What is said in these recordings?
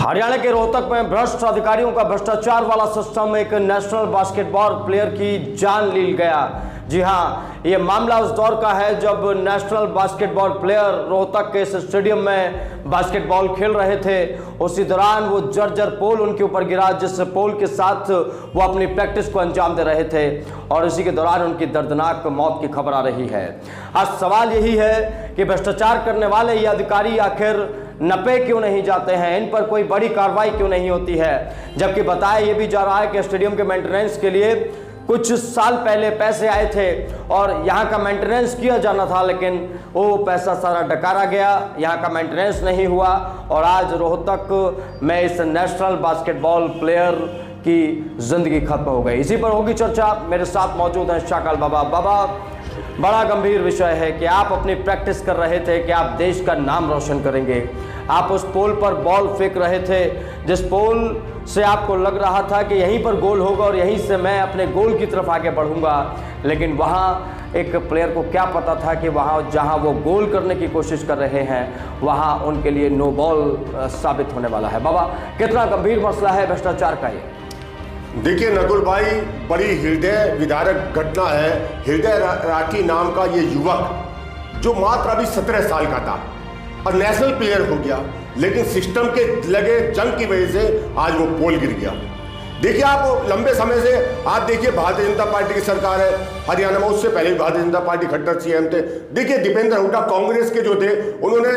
हरियाणा के रोहतक में भ्रष्ट अधिकारियों का भ्रष्टाचार वाला सिस्टम एक नेशनल बास्केटबॉल प्लेयर की जान ले गया। जी हां, ये मामला उस दौर का है जब नेशनल बास्केटबॉल प्लेयर रोहतक के इस स्टेडियम में बास्केटबॉल खेल रहे थे। उसी दौरान वो जर्जर पोल उनके ऊपर गिरा, जिस पोल के साथ वो अपनी प्रैक्टिस को अंजाम दे रहे थे और इसी के दौरान उनकी दर्दनाक मौत की खबर आ रही है। आज सवाल यही है कि भ्रष्टाचार करने वाले ये अधिकारी आखिर नपे क्यों नहीं जाते हैं, इन पर कोई बड़ी कार्रवाई क्यों नहीं होती है। जबकि बताया ये भी जा रहा है कि स्टेडियम के मेंटेनेंस के लिए कुछ साल पहले पैसे आए थे और यहाँ का मेंटेनेंस किया जाना था, लेकिन वो पैसा सारा डकारा गया, यहाँ का मेंटेनेंस नहीं हुआ और आज रोहतक में इस नेशनल बास्केटबॉल प्लेयर की जिंदगी खत्म हो गई। इसी पर होगी चर्चा। मेरे साथ मौजूद हैं शाकाल बाबा। बाबा, बड़ा गंभीर विषय है कि आप अपनी प्रैक्टिस कर रहे थे कि आप देश का नाम रोशन करेंगे। आप उस पोल पर बॉल फेंक रहे थे जिस पोल से आपको लग रहा था कि यहीं पर गोल होगा और यहीं से मैं अपने गोल की तरफ आगे बढ़ूंगा, लेकिन वहाँ एक प्लेयर को क्या पता था कि वहाँ जहाँ वो गोल करने की कोशिश कर रहे हैं वहाँ उनके लिए नो बॉल साबित होने वाला है। बाबा, कितना गंभीर मसला है भ्रष्टाचार का ये? देखिए नकुल भाई, बड़ी हृदय विदारक घटना है। हृदय राठी नाम का ये युवक जो मात्र अभी 17 साल का था और नेशनल प्लेयर हो गया, लेकिन सिस्टम के लगे जंग की वजह से आज वो पोल गिर गया। देखिए, आप लंबे समय से आप देखिए भारतीय जनता पार्टी की सरकार है हरियाणा में, उससे पहले भी भारतीय जनता पार्टी खट्टर सीएम थे। देखिए दीपेंद्र हुड्डा कांग्रेस के जो थे, उन्होंने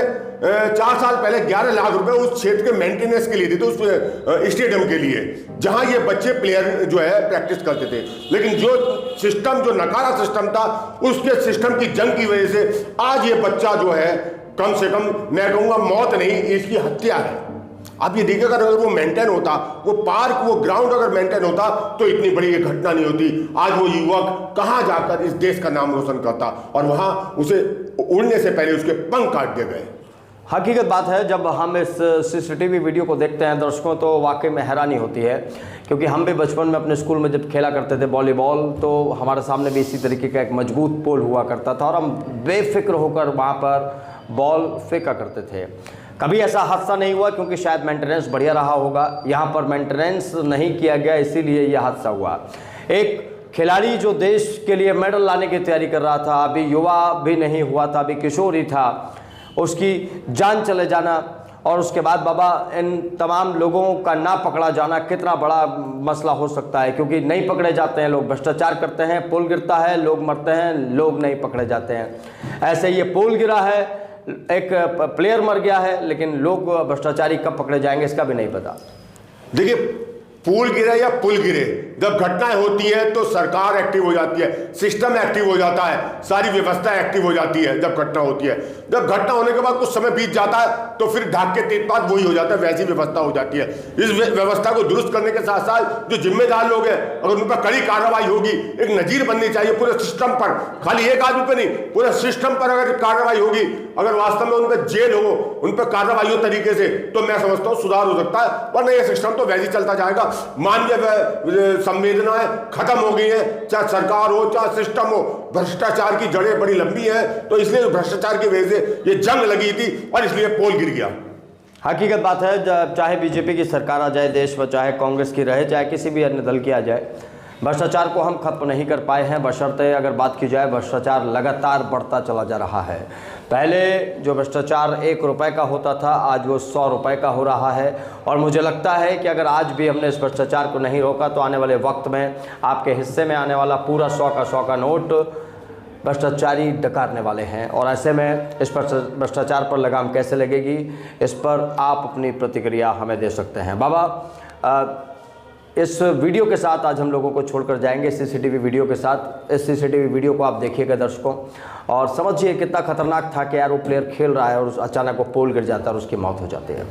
4 साल पहले 11 लाख रुपए उस क्षेत्र के मेंटेनेंस के लिए दिए थे, उस स्टेडियम के लिए जहां ये बच्चे प्लेयर जो है प्रैक्टिस करते थे। लेकिन जो सिस्टम, जो नकारा सिस्टम था, उसके सिस्टम की जंग की वजह से आज ये बच्चा जो है, कम से कम मैं कहूँगा मौत नहीं, इसकी हत्या है। आप ये देखिए, अगर वो मेंटेन होता, वो पार्क, वो ग्राउंड अगर मेंटेन होता तो इतनी बड़ी ये घटना नहीं होती। आज वो युवक कहाँ जाकर इस देश का नाम रोशन करता और वहाँ उसे उड़ने से पहले उसके पंख काट दिए गए। हकीकत बात है, जब हम इस सीसीटीवी वीडियो को देखते हैं दर्शकों, तो वाकई में हैरानी होती है, क्योंकि हम भी बचपन में अपने स्कूल में जब खेला करते थे वॉलीबॉल, तो हमारे सामने भी इसी तरीके का एक मजबूत पोल हुआ करता था और हम बेफिक्र होकर वहाँ पर बॉल फेंका करते थे। कभी ऐसा हादसा नहीं हुआ क्योंकि शायद मेंटेनेंस बढ़िया रहा होगा। यहाँ पर मेंटेनेंस नहीं किया गया, इसीलिए यह हादसा हुआ। एक खिलाड़ी जो देश के लिए मेडल लाने की तैयारी कर रहा था, अभी युवा भी नहीं हुआ था, अभी किशोर ही था, उसकी जान चले जाना और उसके बाद बाबा इन तमाम लोगों का ना पकड़ा जाना कितना बड़ा मसला हो सकता है, क्योंकि नहीं पकड़े जाते हैं लोग, भ्रष्टाचार करते हैं, पोल गिरता है, लोग मरते हैं, लोग नहीं पकड़े जाते हैं। ऐसे ये पोल गिरा है, एक प्लेयर मर गया है, लेकिन लोग भ्रष्टाचारी कब पकड़े जाएंगे इसका भी नहीं पता। देखिए, पुल गिरे या पुल गिरे, जब घटनाएं होती है तो सरकार एक्टिव हो जाती है, सिस्टम एक्टिव हो जाता है, सारी व्यवस्था एक्टिव हो जाती है जब घटना होती है। जब घटना होने के बाद कुछ समय बीत जाता है तो फिर ढाक के तेज बात वही हो जाता है, वैसी व्यवस्था हो जाती है। इस व्यवस्था को दुरुस्त करने के साथ साथ जो जिम्मेदार लोग हैं, अगर उन पर कड़ी कार्रवाई होगी, एक नजीर बननी चाहिए पूरे सिस्टम पर, खाली एक आदमी पर नहीं, पूरे सिस्टम पर अगर कार्रवाई होगी, अगर वास्तव में उन पर जेल हो, उन पर कार्रवाई हो तरीके से, तो मैं समझता हूँ सुधार हो सकता है, वरना ये सिस्टम तो वैसे ही चलता जाएगा। मानवीय संवेदनाएं खत्म हो गई है, चाहे सरकार हो चाहे सिस्टम हो, भ्रष्टाचार की जड़ें बड़ी लंबी हैं, तो इसलिए भ्रष्टाचार की वजह से ये जंग लगी थी और इसलिए पोल गिर गया। हकीकत बात है, चाहे बीजेपी की सरकार आ जाए देश में, चाहे कांग्रेस की रहे, चाहे किसी भी अन्य दल की आ जाए, भ्रष्टाचार को हम खत्म नहीं कर पाए हैं। बशर्ते अगर बात की जाए, भ्रष्टाचार लगातार बढ़ता चला जा रहा है। पहले जो भ्रष्टाचार 1 रुपए का होता था, आज वो 100 रुपए का हो रहा है और मुझे लगता है कि अगर आज भी हमने इस भ्रष्टाचार को नहीं रोका तो आने वाले वक्त में आपके हिस्से में आने वाला पूरा 100 का नोट भ्रष्टाचारी डकारने वाले हैं। और ऐसे में इस भ्रष्टाचार पर लगाम कैसे लगेगी, इस पर आप अपनी प्रतिक्रिया हमें दे सकते हैं। बाबा, इस वीडियो के साथ आज हम लोगों को छोड़कर जाएंगे, सीसीटीवी वीडियो के साथ। इस सीसीटीवी वीडियो को आप देखिएगा दर्शकों, और समझिए कितना खतरनाक था कि यार वो प्लेयर खेल रहा है और अचानक वो पोल गिर जाता है और उसकी मौत हो जाती है।